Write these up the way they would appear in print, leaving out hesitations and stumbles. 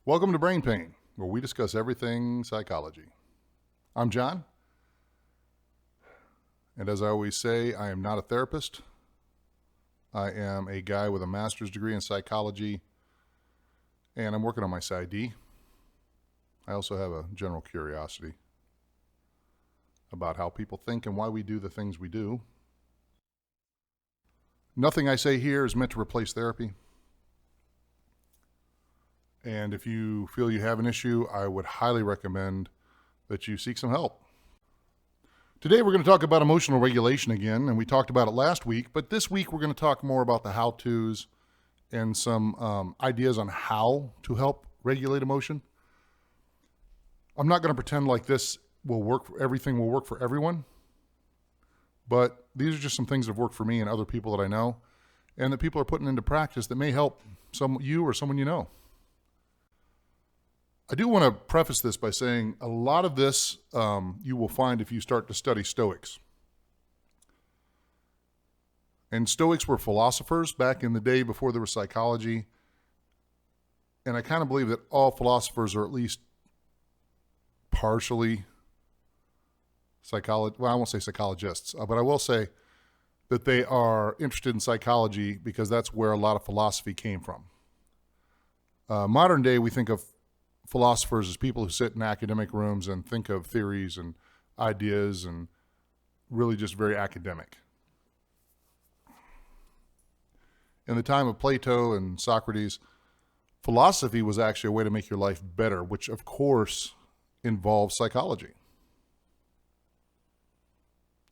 Welcome to Brain Pain, where we discuss everything psychology. I'm John, and as I always say, I am not a therapist. I am a guy with a master's degree in psychology, and I'm working on my PsyD. I also have a general curiosity about how people think and why we do the things we do. Nothing I say here is meant to replace therapy. And if you feel you have an issue, I would highly recommend that you seek some help. Today we're going to talk about emotional regulation again, and we talked about it last week, but this week we're going to talk more about the how-tos and some ideas on how to help regulate emotion. I'm not going to pretend like this will work, everything will work for everyone, but these are just some things that have worked for me and other people that I know, and that people are putting into practice that may help you or someone you know. I do want to preface this by saying a lot of this you will find if you start to study Stoics. And Stoics were philosophers back in the day before there was psychology. And I kind of believe that all philosophers are at least partially well, I won't say psychologists, but I will say that they are interested in psychology because that's where a lot of philosophy came from. Modern day, we think of philosophers as people who sit in academic rooms and think of theories and ideas and really just very academic. In the time of Plato and Socrates, philosophy was actually a way to make your life better, which of course involves psychology.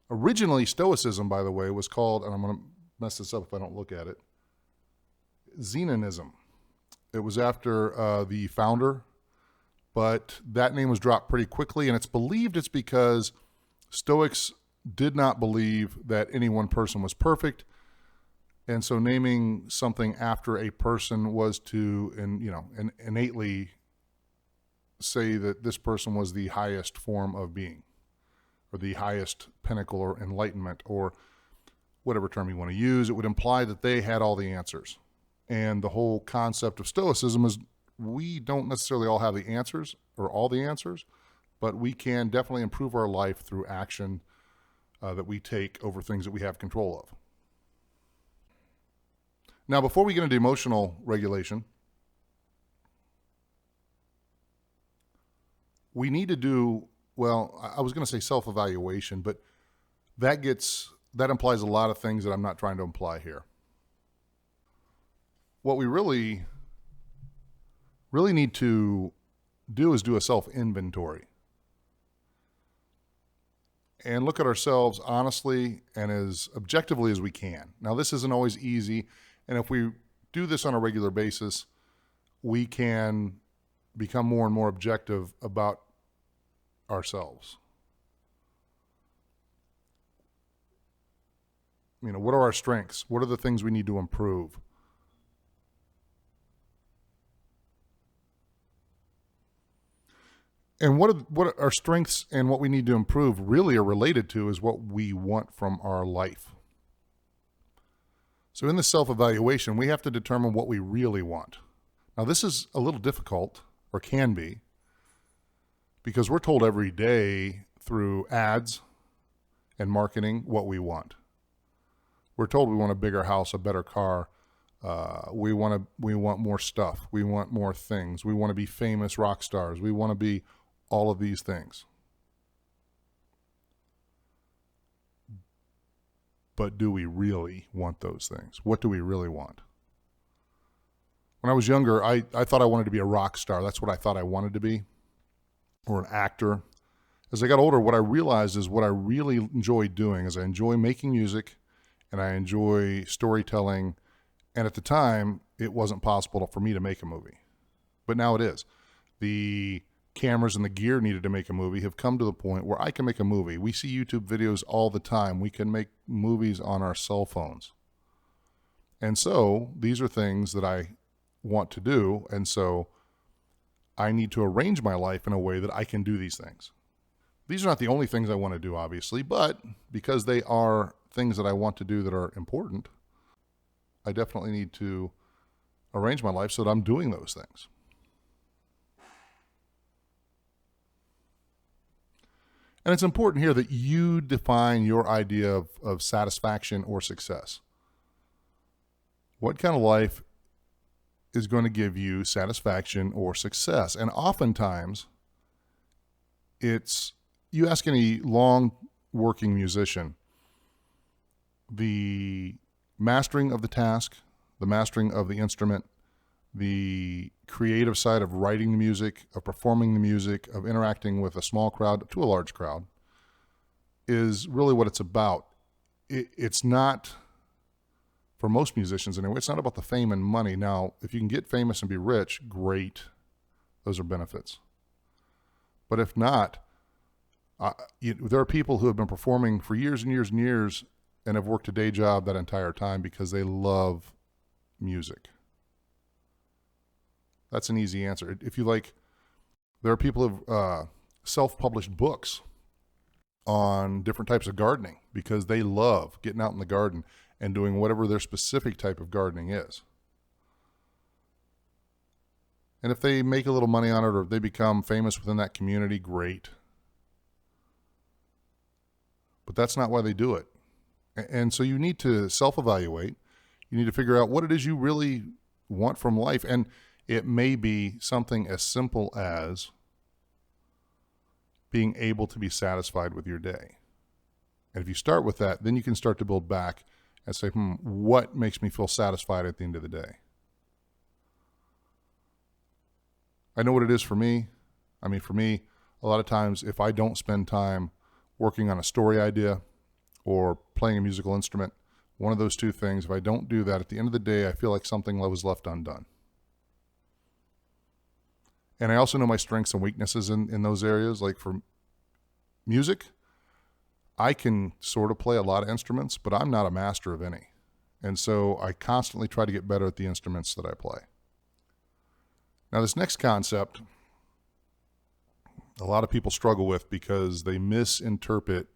Originally, Stoicism, by the way, was called, and I'm going to mess this up if I don't look at it, Zenonism. It was after the founder, but that name was dropped pretty quickly, and it's believed it's because Stoics did not believe that any one person was perfect, and so naming something after a person was to, innately say that this person was the highest form of being, or the highest pinnacle or enlightenment, or whatever term you want to use. It would imply that they had all the answers. And the whole concept of Stoicism is we don't necessarily all have the answers or all the answers, but we can definitely improve our life through action that we take over things that we have control of. Now, before we get into emotional regulation, we need to do, well, I was going to say self-evaluation, but that implies a lot of things that I'm not trying to imply here. What we really need to do is do a self-inventory and look at ourselves honestly and as objectively as we can. Now, this isn't always easy, and if we do this on a regular basis, we can become more and more objective about ourselves. What are our strengths? What are the things we need to improve? And what our strengths and what we need to improve really are related to is what we want from our life. So in the self-evaluation, we have to determine what we really want. Now, this is a little difficult, or can be, because we're told every day through ads and marketing what we want. We're told we want a bigger house, a better car. We want more stuff. We want more things. We want to be famous rock stars. We want to be all of these things. But do we really want those things? What do we really want? When I was younger, I thought I wanted to be a rock star. That's what I thought I wanted to be, or an actor. As I got older, what I realized is what I really enjoy doing is I enjoy making music and I enjoy storytelling. And at the time, it wasn't possible for me to make a movie. But now it is. The cameras and the gear needed to make a movie have come to the point where I can make a movie. We see YouTube videos all the time. We can make movies on our cell phones. And so these are things that I want to do. And so I need to arrange my life in a way that I can do these things. These are not the only things I want to do, obviously, but because they are things that I want to do that are important, I definitely need to arrange my life so that I'm doing those things. And it's important here that you define your idea of satisfaction or success. What kind of life is going to give you satisfaction or success? And oftentimes, you ask any long working musician, the mastering of the task, the mastering of the instrument, the creative side of writing the music, of performing the music, of interacting with a small crowd to a large crowd is really what it's about. It's not, for most musicians anyway, it's not about the fame and money. Now, if you can get famous and be rich, great. Those are benefits. But if not, there are people who have been performing for years and years and years and have worked a day job that entire time because they love music. That's an easy answer. If you like, there are people who have self-published books on different types of gardening because they love getting out in the garden and doing whatever their specific type of gardening is. And if they make a little money on it or if they become famous within that community, great. But that's not why they do it. And so you need to self-evaluate. You need to figure out what it is you really want from life. And it may be something as simple as being able to be satisfied with your day. And if you start with that, then you can start to build back and say, what makes me feel satisfied at the end of the day? I know what it is for me. I mean, for me, a lot of times if I don't spend time working on a story idea or playing a musical instrument, one of those two things, if I don't do that, at the end of the day, I feel like something was left undone. And I also know my strengths and weaknesses in those areas. Like for music, I can sort of play a lot of instruments, but I'm not a master of any. And so I constantly try to get better at the instruments that I play. Now, this next concept, a lot of people struggle with because they misinterpret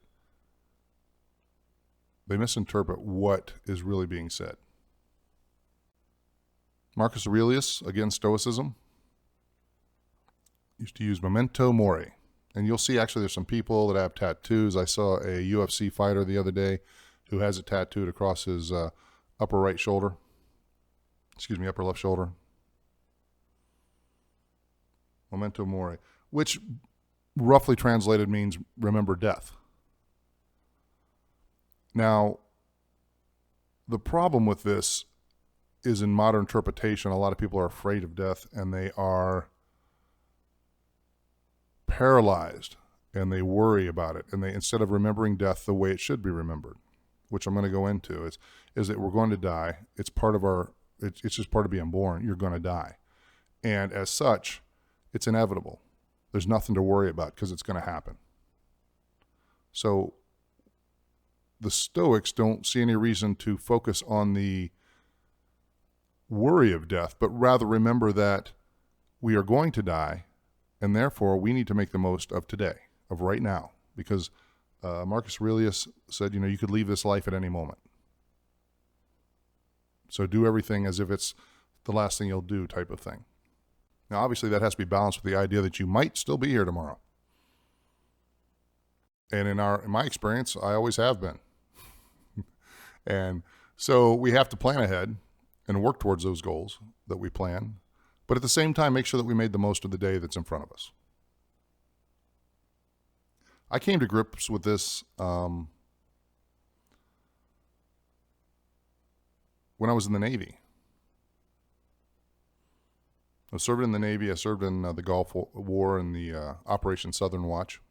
what is really being said. Marcus Aurelius, again, Stoicism, used to use memento mori. And you'll see actually there's some people that have tattoos. I saw a UFC fighter the other day who has it tattooed across his upper left shoulder. Memento mori, which roughly translated means remember death. Now, the problem with this is in modern interpretation, a lot of people are afraid of death and they are paralyzed and they worry about it. And they, instead of remembering death the way it should be remembered, which I'm going to go into, is that we're going to die. It's part of it's just part of being born. You're going to die. And as such, it's inevitable. There's nothing to worry about because it's going to happen. So the Stoics don't see any reason to focus on the worry of death, but rather remember that we are going to die, and therefore we need to make the most of today, of right now, because Marcus Aurelius said, you could leave this life at any moment. So do everything as if it's the last thing you'll do type of thing. Now, obviously, that has to be balanced with the idea that you might still be here tomorrow. And in my experience, I always have been. And so we have to plan ahead and work towards those goals that we plan, but at the same time, make sure that we made the most of the day that's in front of us. I came to grips with this when I was in the Navy. I was serving in the Navy. I served in the Gulf War and the Operation Southern Watch.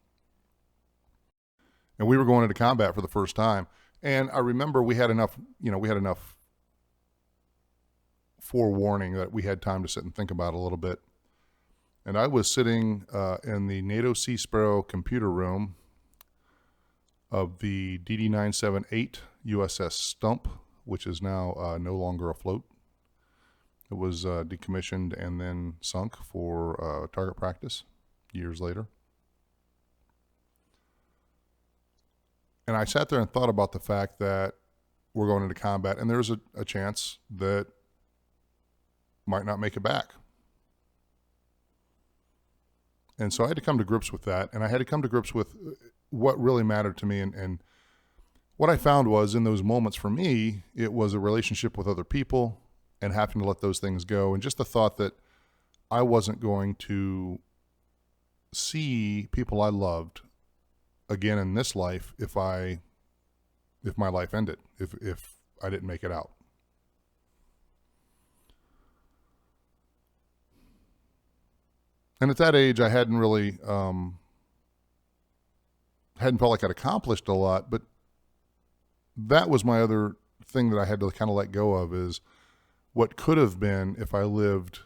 And we were going into combat for the first time. And I remember we had enough forewarning that we had time to sit and think about it a little bit. And I was sitting in the NATO Sea Sparrow computer room of the DD-978 USS Stump, which is now no longer afloat. It was decommissioned and then sunk for target practice years later. And I sat there and thought about the fact that we're going into combat and there's a chance that might not make it back. And so I had to come to grips with that, and I had to come to grips with what really mattered to me. And what I found was, in those moments for me, it was a relationship with other people and having to let those things go. And just the thought that I wasn't going to see people I loved again in this life if my life ended, if I didn't make it out. And at that age, I hadn't really, hadn't felt like I'd accomplished a lot, but that was my other thing that I had to kind of let go of, is what could have been if I lived,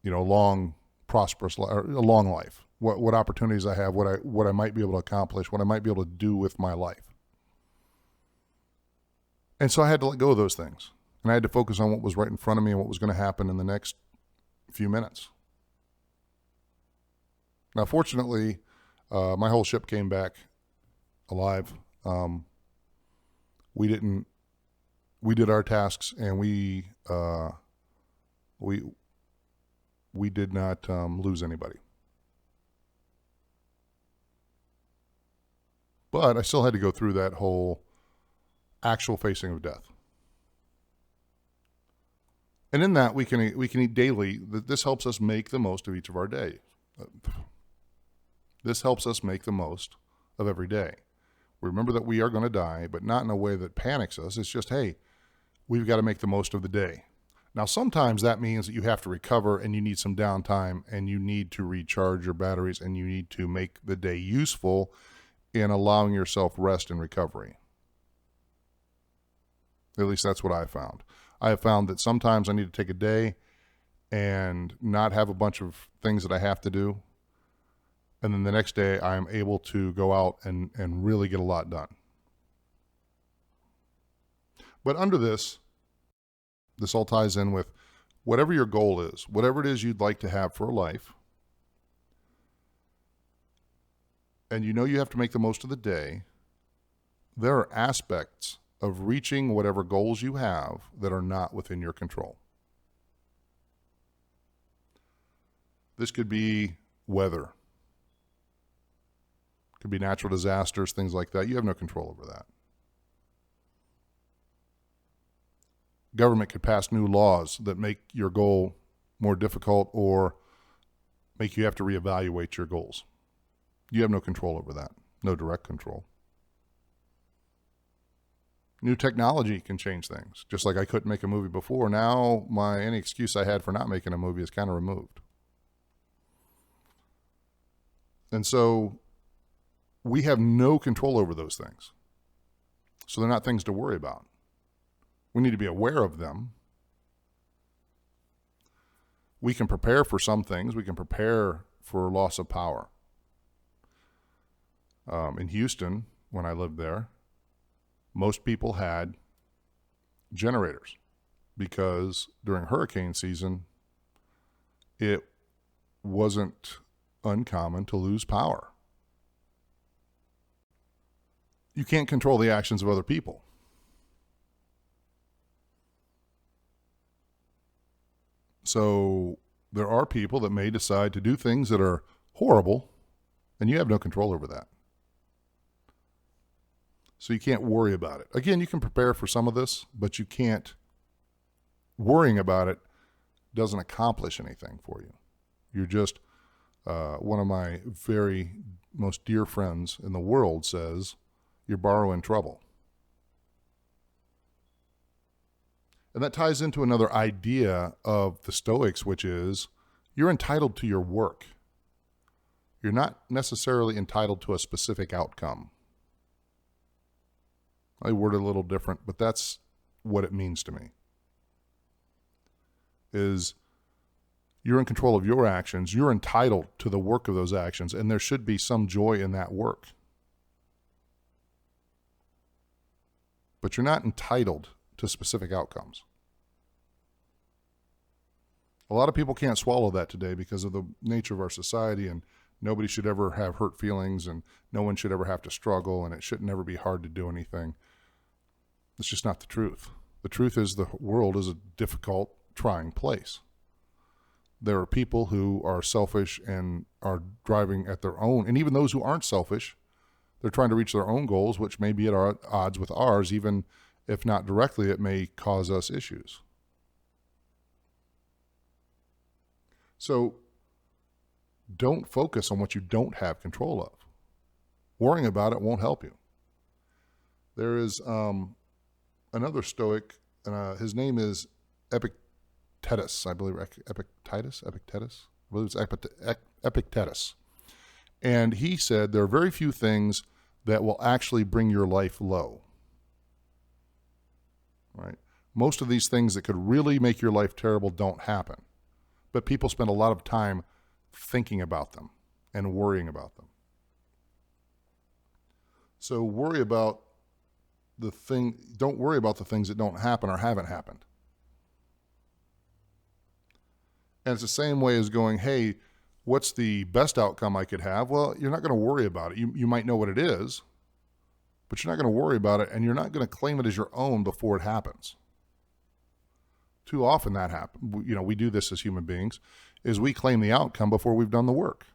a long, prosperous life, or a long life. What opportunities I have, what I might be able to accomplish, what I might be able to do with my life. And so I had to let go of those things, and I had to focus on what was right in front of me and what was going to happen in the next few minutes. Now, fortunately, my whole ship came back alive. We did our tasks, and we did not lose anybody. But I still had to go through that whole actual facing of death. And in that, we can eat daily. This helps us make the most of each of our days. This helps us make the most of every day. Remember that we are going to die, but not in a way that panics us. It's just, hey, we've got to make the most of the day. Now, sometimes that means that you have to recover and you need some downtime and you need to recharge your batteries and you need to make the day useful in allowing yourself rest and recovery. At least that's what I found. I have found that sometimes I need to take a day and not have a bunch of things that I have to do. And then the next day I am able to go out and really get a lot done. But under this all ties in with whatever your goal is, whatever it is you'd like to have for life. And you have to make the most of the day. There are aspects of reaching whatever goals you have that are not within your control. This could be weather. Could be natural disasters, things like that. You have no control over that. Government could pass new laws that make your goal more difficult or make you have to reevaluate your goals. You have no control over that. No direct control. New technology can change things. Just like I couldn't make a movie before, now any excuse I had for not making a movie is kind of removed. And so we have no control over those things. So they're not things to worry about. We need to be aware of them. We can prepare for some things. We can prepare for loss of power. In Houston, when I lived there, most people had generators because during hurricane season, it wasn't uncommon to lose power. You can't control the actions of other people. So there are people that may decide to do things that are horrible, and you have no control over that. So you can't worry about it. Again, you can prepare for some of this, but you can't. Worrying about it doesn't accomplish anything for you. You're just, one of my very most dear friends in the world says, you're borrowing trouble. And that ties into another idea of the Stoics, which is you're entitled to your work. You're not necessarily entitled to a specific outcome. I word it a little different, but that's what it means to me. Is you're in control of your actions. You're entitled to the work of those actions, and there should be some joy in that work. But you're not entitled to specific outcomes. A lot of people can't swallow that today because of the nature of our society, and nobody should ever have hurt feelings, and no one should ever have to struggle, and it shouldn't ever be hard to do anything. It's just not the truth. The truth is the world is a difficult, trying place. there are people who are selfish and are driving at their own, and even those who aren't selfish, they're trying to reach their own goals, which may be at odds with ours. Even if not directly, it may cause us issues. So don't focus on what you don't have control of. Worrying about it won't help you. There is another Stoic, his name is Epictetus, I believe. Epictetus? I believe it's Epictetus. And he said there are very few things that will actually bring your life low. Right? Most of these things that could really make your life terrible don't happen. But people spend a lot of time thinking about them and worrying about them. So don't worry about the things that don't happen or haven't happened. And it's the same way as going, hey, what's the best outcome I could have? Well, you're not going to worry about it. You might know what it is, but you're not going to worry about it, and you're not going to claim it as your own before it happens. Too often that happens. We do this as human beings, is we claim the outcome before we've done the work.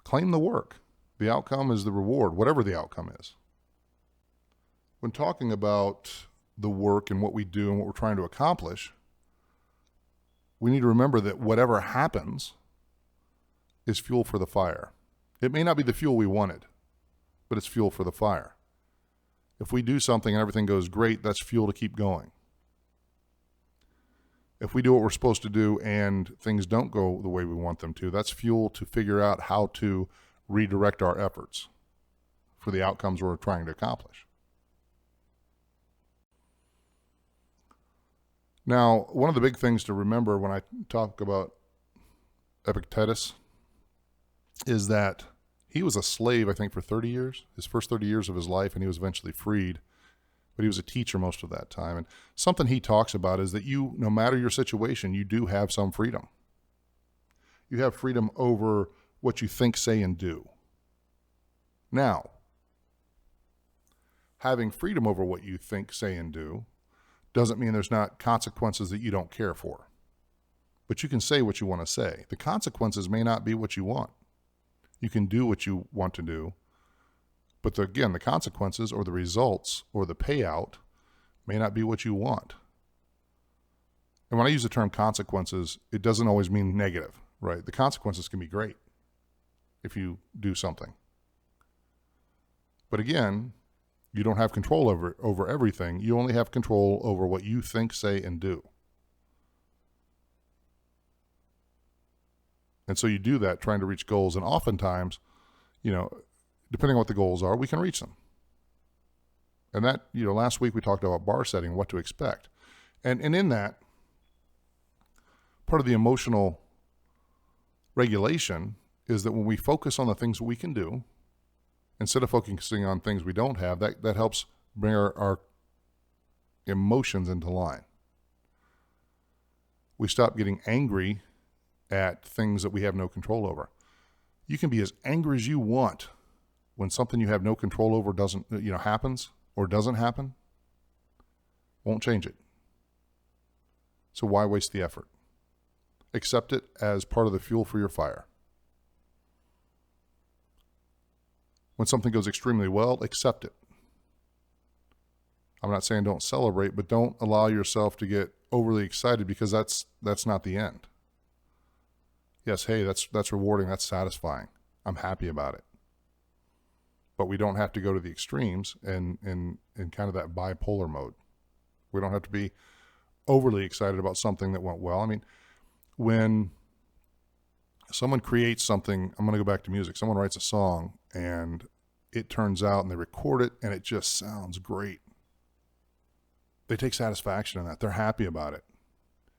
Claim the work. The outcome is the reward, whatever the outcome is. When talking about the work and what we do and what we're trying to accomplish, we need to remember that whatever happens is fuel for the fire. It may not be the fuel we wanted, but it's fuel for the fire. If we do something and everything goes great, that's fuel to keep going. If we do what we're supposed to do and things don't go the way we want them to, that's fuel to figure out how to redirect our efforts for the outcomes we're trying to accomplish. Now, one of the big things to remember when I talk about Epictetus is that he was a slave, I think, for 30 years, his first 30 years of his life, and he was eventually freed. But he was a teacher most of that time. And something he talks about is that no matter your situation, you do have some freedom. You have freedom over what you think, say, and do. Now, having freedom over what you think, say, and do doesn't mean there's not consequences that you don't care for. But you can say what you want to say. The consequences may not be what you want. You can do what you want to do. But again, the consequences or the results or the payout may not be what you want. And when I use the term consequences, it doesn't always mean negative, right? The consequences can be great if you do something. But again, you don't have control over everything. You only have control over what you think, say, and do. And so you do that trying to reach goals. And oftentimes, depending on what the goals are, we can reach them. And that, last week we talked about bar setting, what to expect. And in that, part of the emotional regulation is that when we focus on the things we can do, instead of focusing on things we don't have, that helps bring our emotions into line. We stop getting angry at things that we have no control over. You can be as angry as you want when something you have no control over happens or doesn't happen. Won't change it. So why waste the effort? Accept it as part of the fuel for your fire. When something goes extremely well, accept it. I'm not saying don't celebrate, but don't allow yourself to get overly excited, because that's not the end. Yes, hey, that's rewarding, that's satisfying. I'm happy about it. But we don't have to go to the extremes and kind of that bipolar mode. We don't have to be overly excited about something that went well. I mean, when someone creates something, I'm going to go back to music. Someone writes a song and it turns out and they record it and it just sounds great. They take satisfaction in that. They're happy about it.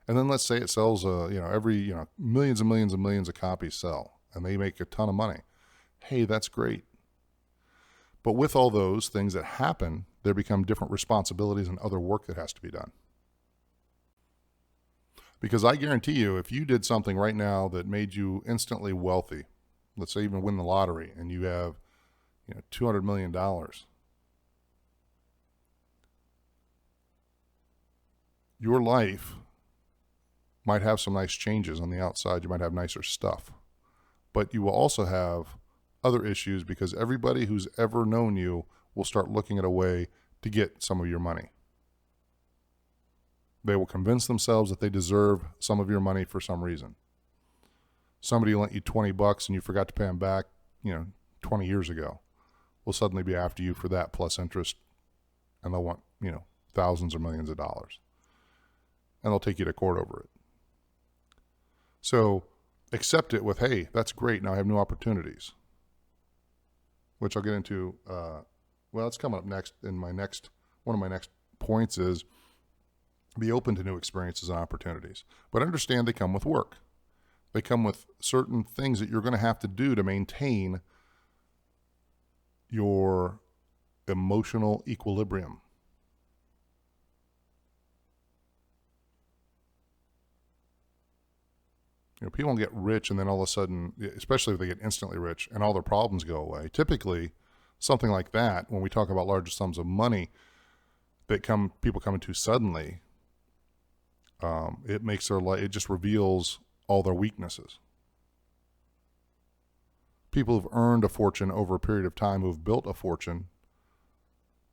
And then let's say it sells, every, millions and millions and millions of copies sell and they make a ton of money. Hey, that's great. But with all those things that happen, there become different responsibilities and other work that has to be done. Because I guarantee you, if you did something right now that made you instantly wealthy, let's say even win the lottery and you have, $200 million, your life might have some nice changes on the outside. You might have nicer stuff. But you will also have other issues because everybody who's ever known you will start looking at a way to get some of your money. They will convince themselves that they deserve some of your money for some reason. Somebody lent you $20 and you forgot to pay them back, 20 years ago, will suddenly be after you for that plus interest, and they'll want, thousands or millions of dollars. And they'll take you to court over it. So accept it with, hey, that's great. Now I have new opportunities, which I'll get into. It's coming up next in one of my next points is be open to new experiences and opportunities, but understand they come with work. They come with certain things that you're going to have to do to maintain your emotional equilibrium. People get rich and then all of a sudden, especially if they get instantly rich and all their problems go away. Typically, something like that, when we talk about larger sums of money that people come into suddenly, it makes their life, it just reveals all their weaknesses. People who've earned a fortune over a period of time, who've built a fortune,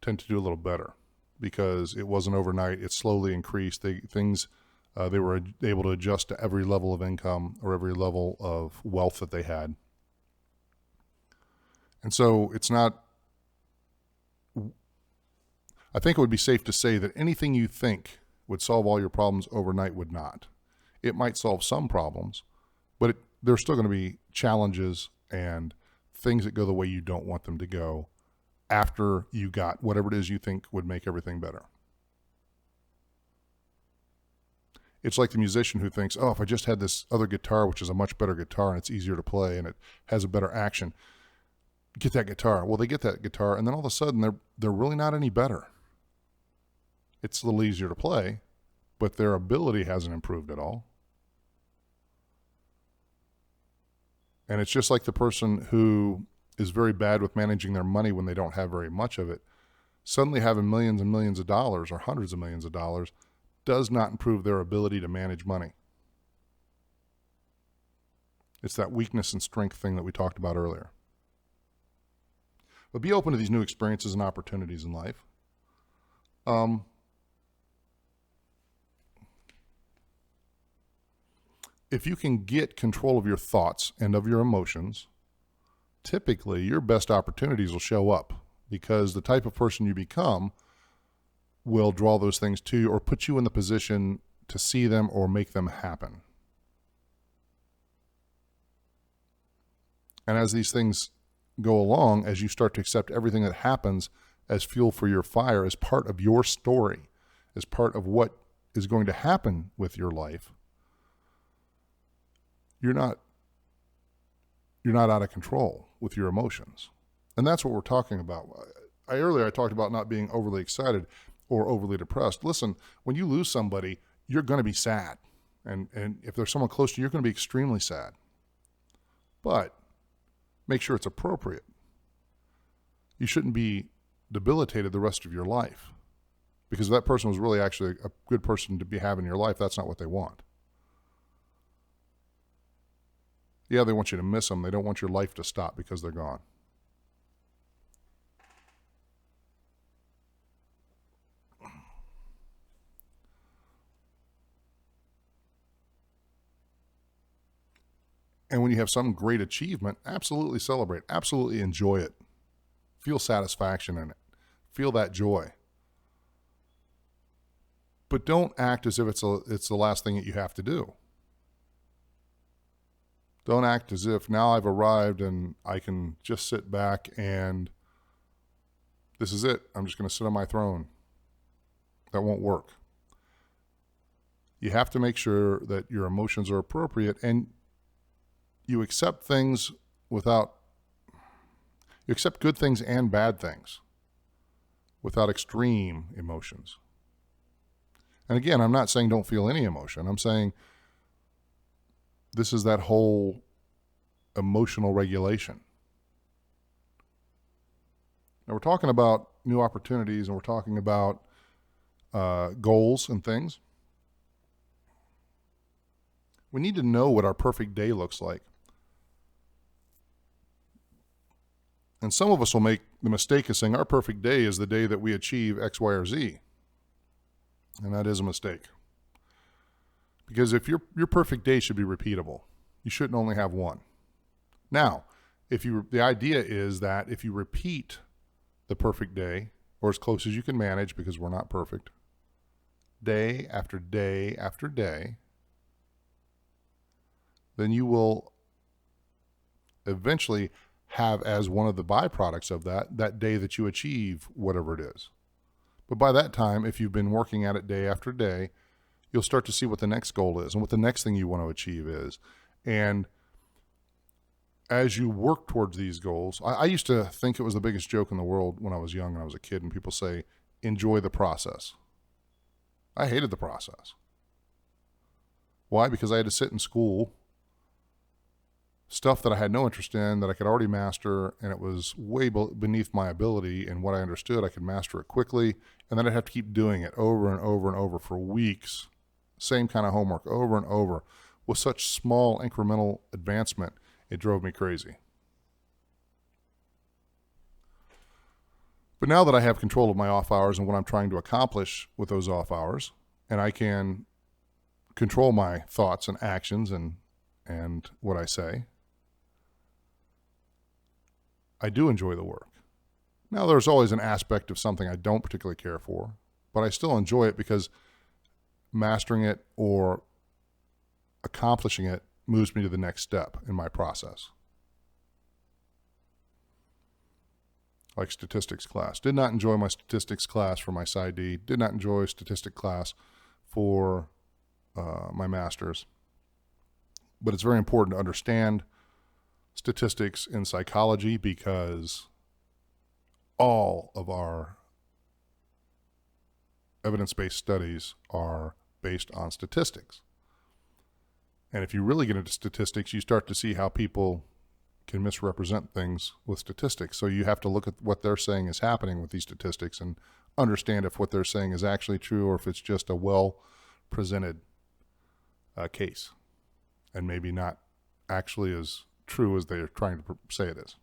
tend to do a little better because it wasn't overnight. It slowly increased. They were able to adjust to every level of income or every level of wealth that they had. And so I think it would be safe to say that anything you think would solve all your problems overnight would not. It might solve some problems, but there's still going to be challenges and things that go the way you don't want them to go after you got whatever it is you think would make everything better. It's like the musician who thinks, if I just had this other guitar, which is a much better guitar and it's easier to play and it has a better action, get that guitar. Well, they get that guitar and then all of a sudden they're really not any better. It's a little easier to play, but their ability hasn't improved at all. And it's just like the person who is very bad with managing their money when they don't have very much of it. Suddenly having millions and millions of dollars or hundreds of millions of dollars does not improve their ability to manage money. It's that weakness and strength thing that we talked about earlier. But be open to these new experiences and opportunities in life. If you can get control of your thoughts and of your emotions, typically your best opportunities will show up because the type of person you become will draw those things to you or put you in the position to see them or make them happen. And as these things go along, as you start to accept everything that happens as fuel for your fire, as part of your story, as part of what is going to happen with your life, you're not out of control with your emotions. And that's what we're talking about. Earlier I talked about not being overly excited or overly depressed. Listen, when you lose somebody, you're going to be sad. And if there's someone close to you, you're going to be extremely sad. But make sure it's appropriate. You shouldn't be debilitated the rest of your life because if that person was really actually a good person to be having in your life, that's not what they want. Yeah, they want you to miss them. They don't want your life to stop because they're gone. And when you have some great achievement, absolutely celebrate. Absolutely enjoy it. Feel satisfaction in it. Feel that joy. But don't act as if it's the last thing that you have to do. Don't act as if now I've arrived and I can just sit back and this is it. I'm just going to sit on my throne. That won't work. You have to make sure that your emotions are appropriate and you accept things you accept good things and bad things without extreme emotions. And again, I'm not saying don't feel any emotion. I'm saying this is that whole emotional regulation. Now we're talking about new opportunities and we're talking about goals and things. We need to know what our perfect day looks like. And some of us will make the mistake of saying our perfect day is the day that we achieve X, Y, or Z. And that is a mistake. Because if your perfect day should be repeatable, you shouldn't only have one. Now, the idea is that if you repeat the perfect day, or as close as you can manage, because we're not perfect, day after day after day, then you will eventually have as one of the byproducts of that day that you achieve whatever it is. But by that time, if you've been working at it day after day, you'll start to see what the next goal is and what the next thing you want to achieve is. And as you work towards these goals, I used to think it was the biggest joke in the world when I was young and I was a kid, and people say, enjoy the process. I hated the process. Why? Because I had to sit in school, stuff that I had no interest in, that I could already master, and it was way beneath my ability. And what I understood, I could master it quickly, and then I'd have to keep doing it over and over and over for weeks. Same kind of homework over and over with such small incremental advancement. It drove me crazy. But now that I have control of my off hours and what I'm trying to accomplish with those off hours, and I can control my thoughts and actions and what I say, I do enjoy the work. Now, there's always an aspect of something I don't particularly care for, but I still enjoy it because mastering it or accomplishing it moves me to the next step in my process. Like statistics class. Did not enjoy my statistics class for my PsyD. Did not enjoy statistics class for my master's. But it's very important to understand statistics in psychology because all of our evidence-based studies are based on statistics. And if you really get into statistics, you start to see how people can misrepresent things with statistics. So you have to look at what they're saying is happening with these statistics and understand if what they're saying is actually true or if it's just a well-presented case and maybe not actually as true as they're trying to say it is.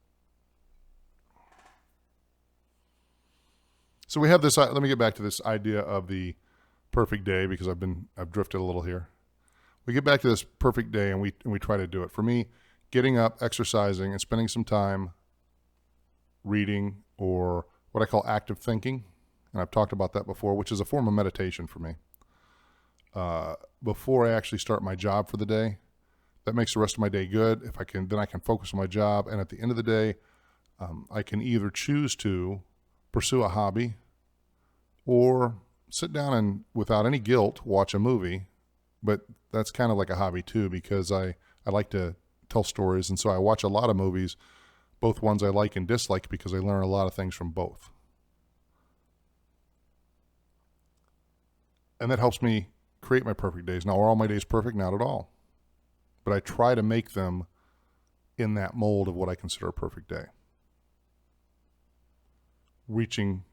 So we have this, let me get back to this idea of the perfect day because I've drifted a little here. We get back to this perfect day and we try to do it. For me, getting up, exercising, and spending some time reading or what I call active thinking, and I've talked about that before, which is a form of meditation for me. Before I actually start my job for the day, that makes the rest of my day good. If I can, then I can focus on my job. And at the end of the day, I can either choose to pursue a hobby or sit down and, without any guilt, watch a movie. But that's kind of like a hobby too, because I like to tell stories. And so I watch a lot of movies, both ones I like and dislike, because I learn a lot of things from both. And that helps me create my perfect days. Now, are all my days perfect? Not at all. But I try to make them in that mold of what I consider a perfect day. Reaching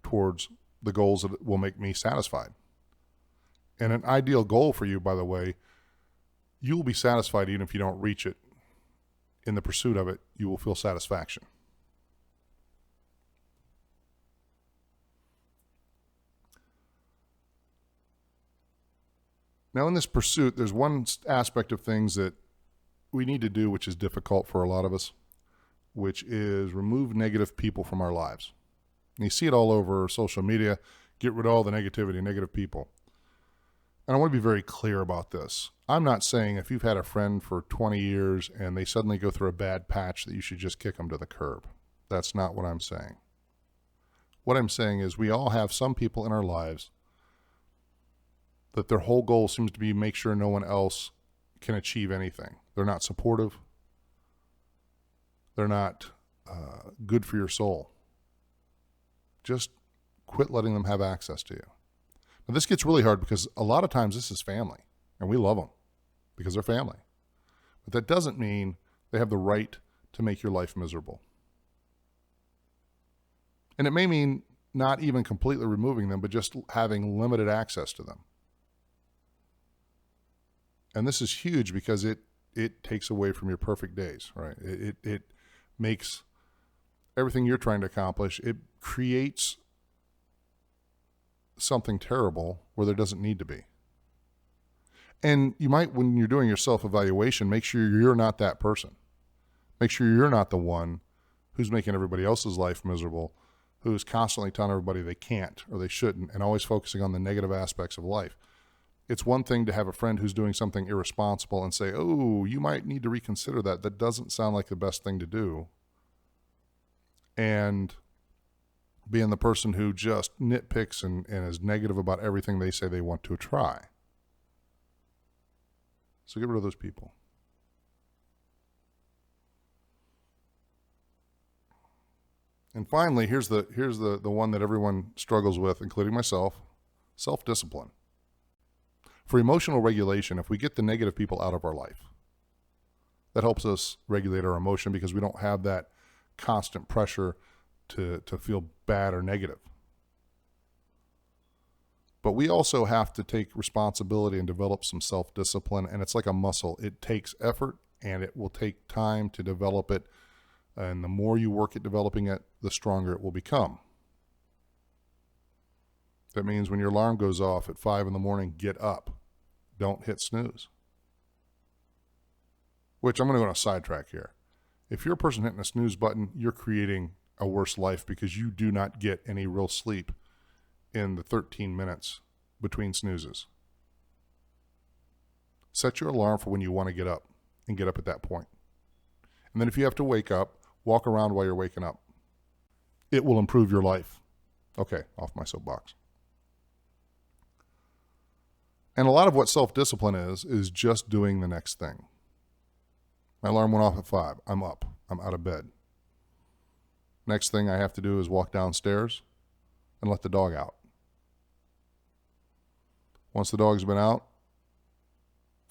towards the goals that will make me satisfied. And an ideal goal for you, by the way, you will be satisfied even if you don't reach it. In the pursuit of it, you will feel satisfaction. Now, in this pursuit, there's one aspect of things that we need to do, which is difficult for a lot of us, which is remove negative people from our lives. And you see it all over social media. Get rid of all the negativity, negative people. And I want to be very clear about this. I'm not saying if you've had a friend for 20 years and they suddenly go through a bad patch that you should just kick them to the curb. That's not what I'm saying. What I'm saying is we all have some people in our lives that their whole goal seems to be make sure no one else can achieve anything. They're not supportive. They're not good for your soul. Just quit letting them have access to you. Now, this gets really hard because a lot of times this is family, and we love them because they're family. But that doesn't mean they have the right to make your life miserable. And it may mean not even completely removing them, but just having limited access to them. And this is huge because it takes away from your perfect days, right? It makes everything you're trying to accomplish, it creates something terrible where there doesn't need to be. And you might, when you're doing your self-evaluation, make sure you're not that person. Make sure you're not the one who's making everybody else's life miserable, who's constantly telling everybody they can't or they shouldn't, and always focusing on the negative aspects of life. It's one thing to have a friend who's doing something irresponsible and say, oh, you might need to reconsider that. That doesn't sound like the best thing to do. And being the person who just nitpicks and is negative about everything they say they want to try. So get rid of those people. And finally, here's the one that everyone struggles with, including myself, self-discipline. For emotional regulation, if we get the negative people out of our life, that helps us regulate our emotion because we don't have that constant pressure to feel bad or negative. But we also have to take responsibility and develop some self-discipline, and it's like a muscle. It takes effort, and it will take time to develop it, and the more you work at developing it, the stronger it will become. That means when your alarm goes off at 5 a.m, get up. Don't hit snooze. Which I'm going to go on a sidetrack here. If you're a person hitting a snooze button, you're creating a worse life because you do not get any real sleep in the 13 minutes between snoozes. Set your alarm for when you want to get up and get up at that point. And then if you have to wake up, walk around while you're waking up. It will improve your life. Okay, off my soapbox. And a lot of what self-discipline is just doing the next thing. My alarm went off at 5. I'm up. I'm out of bed. Next thing I have to do is walk downstairs and let the dog out. Once the dog's been out,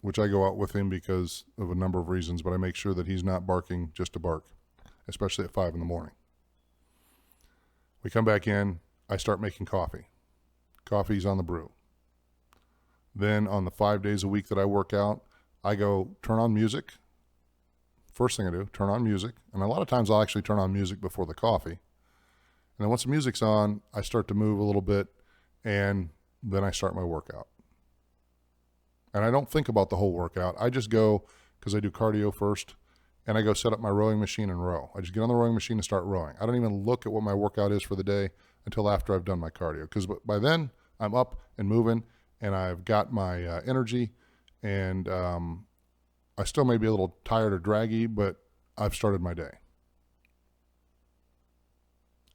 which I go out with him because of a number of reasons, but I make sure that he's not barking just to bark, especially at 5 a.m. We come back in, I start making coffee. Coffee's on the brew. Then on the 5 days a week that I work out, I go turn on music. First thing I do, turn on music. And a lot of times I'll actually turn on music before the coffee. And then once the music's on, I start to move a little bit, and then I start my workout. And I don't think about the whole workout. I just go, because I do cardio first, and I go set up my rowing machine and row. I just get on the rowing machine and start rowing. I don't even look at what my workout is for the day until after I've done my cardio, because by then I'm up and moving, and I've got my energy, and I still may be a little tired or draggy, but I've started my day.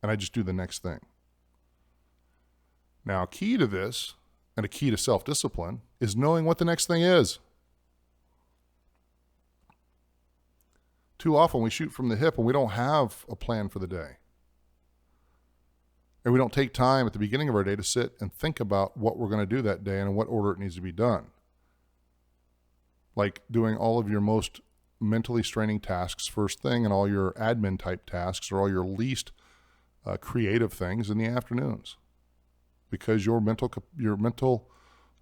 And I just do the next thing. Now, a key to this, and a key to self-discipline, is knowing what the next thing is. Too often we shoot from the hip and we don't have a plan for the day. And we don't take time at the beginning of our day to sit and think about what we're going to do that day and in what order it needs to be done. Like doing all of your most mentally straining tasks first thing and all your admin type tasks or all your least creative things in the afternoons. Because your mental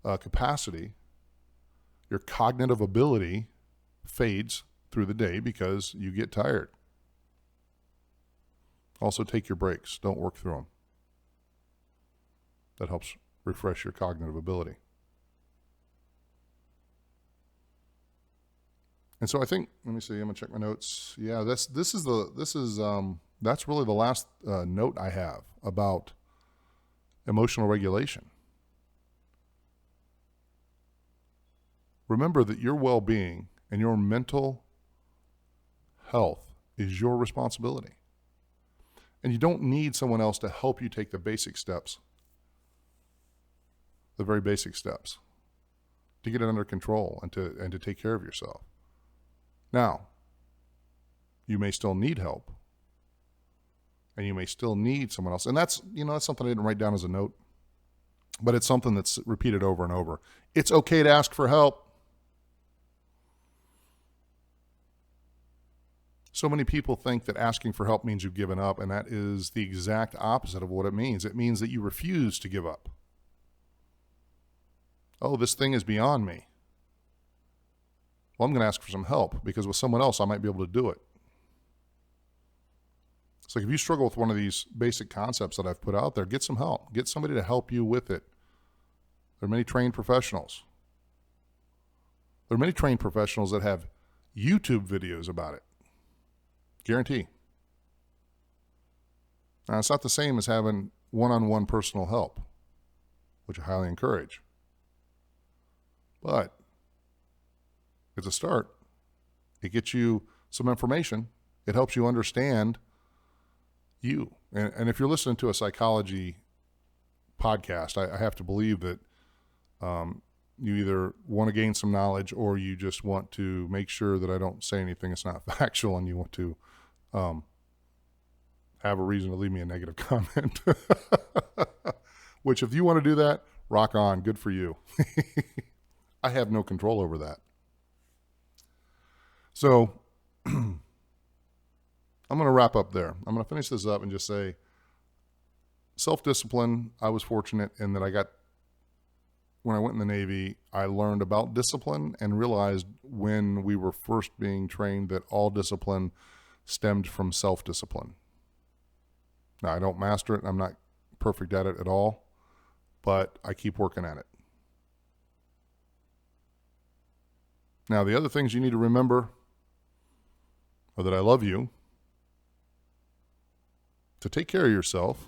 capacity, your cognitive ability fades through the day because you get tired. Also take your breaks. Don't work through them. That helps refresh your cognitive ability. And so I think, let me see, I'm gonna check my notes. Yeah, that's really the last note I have about emotional regulation. Remember that your well-being and your mental health is your responsibility. And you don't need someone else to help you take the basic steps, the very basic steps, to get it under control and to take care of yourself. Now, you may still need help, and you may still need someone else. And that's something I didn't write down as a note, but it's something that's repeated over and over. It's okay to ask for help. So many people think that asking for help means you've given up, and that is the exact opposite of what it means. It means that you refuse to give up. Oh, this thing is beyond me. Well, I'm going to ask for some help because with someone else, I might be able to do it. It's like if you struggle with one of these basic concepts that I've put out there, get some help. Get somebody to help you with it. There are many trained professionals. There are many trained professionals that have YouTube videos about it. Guarantee. Now, it's not the same as having one-on-one personal help, which I highly encourage. But it's a start. It gets you some information. It helps you understand you. And if you're listening to a psychology podcast, I have to believe that you either want to gain some knowledge or you just want to make sure that I don't say anything that's not factual, and you want to have a reason to leave me a negative comment. Which, if you want to do that, rock on. Good for you. I have no control over that. So I'm going to wrap up there. I'm going to finish this up and just say self-discipline. I was fortunate in that when I went in the Navy, I learned about discipline and realized when we were first being trained that all discipline stemmed from self-discipline. Now, I don't master it. I'm not perfect at it at all, but I keep working at it. Now, the other things you need to remember are that I love you, to take care of yourself,